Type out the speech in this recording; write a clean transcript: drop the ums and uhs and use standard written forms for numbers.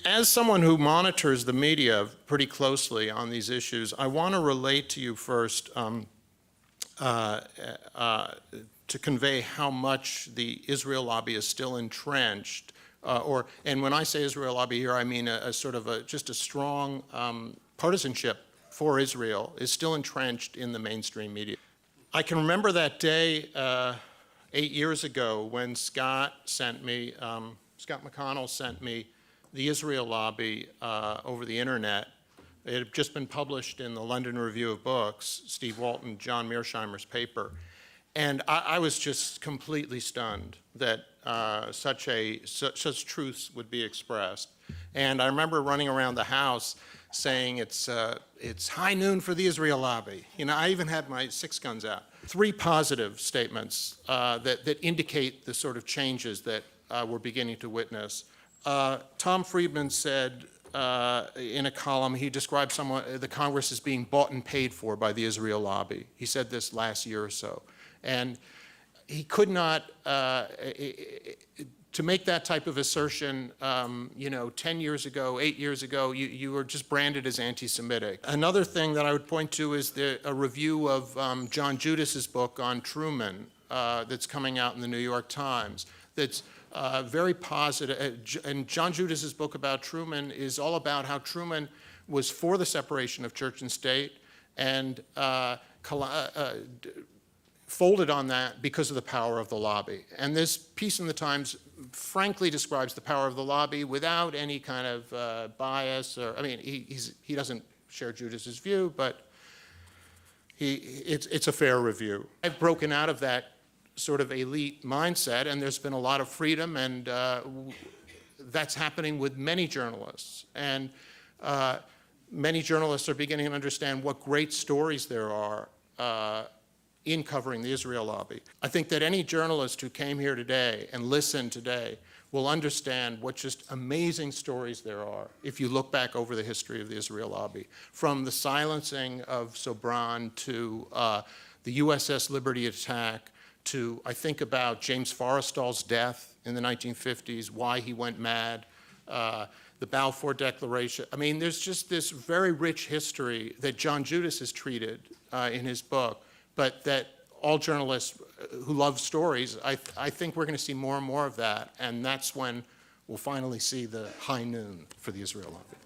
As someone who monitors the media pretty closely on these issues, I want to relate to you first to convey how much the Israel lobby is still entrenched, and when I say Israel lobby here, I mean just a strong partisanship for Israel is still entrenched in the mainstream media. I can remember that day 8 years ago when Scott McConnell sent me the Israel lobby over the internet. It had just been published in the London Review of Books, Steve Walton, John Mearsheimer's paper. And I was just completely stunned that such truths would be expressed. And I remember running around the house saying it's high noon for the Israel lobby. You know, I even had my 6 guns out. 3 positive statements that indicate the sort of changes that we're beginning to witness. Tom Friedman said in a column, he described the Congress as being bought and paid for by the Israel lobby. He said this last year or so. And he could not, to make that type of assertion, 10 years ago, 8 years ago, you were just branded as anti-Semitic. Another thing that I would point to is a review of John Judas's book on Truman that's coming out in the New York Times. That's very positive, and John Judas's book about Truman is all about how Truman was for the separation of church and state and folded on that because of the power of the lobby. And this piece in the Times frankly describes the power of the lobby without any kind of bias, or, I mean, he doesn't share Judas's view, but it's a fair review. I've broken out of that sort of elite mindset, and there's been a lot of freedom, and that's happening with many journalists. And many journalists are beginning to understand what great stories there are in covering the Israel lobby. I think that any journalist who came here today and listened today will understand what just amazing stories there are if you look back over the history of the Israel lobby, from the silencing of Sobran to the USS Liberty attack, to, I think about James Forrestal's death in the 1950s, why he went mad, the Balfour Declaration. I mean, there's just this very rich history that John Judas has treated in his book, but that all journalists who love stories, I think we're going to see more and more of that, and that's when we'll finally see the high noon for the Israel lobby.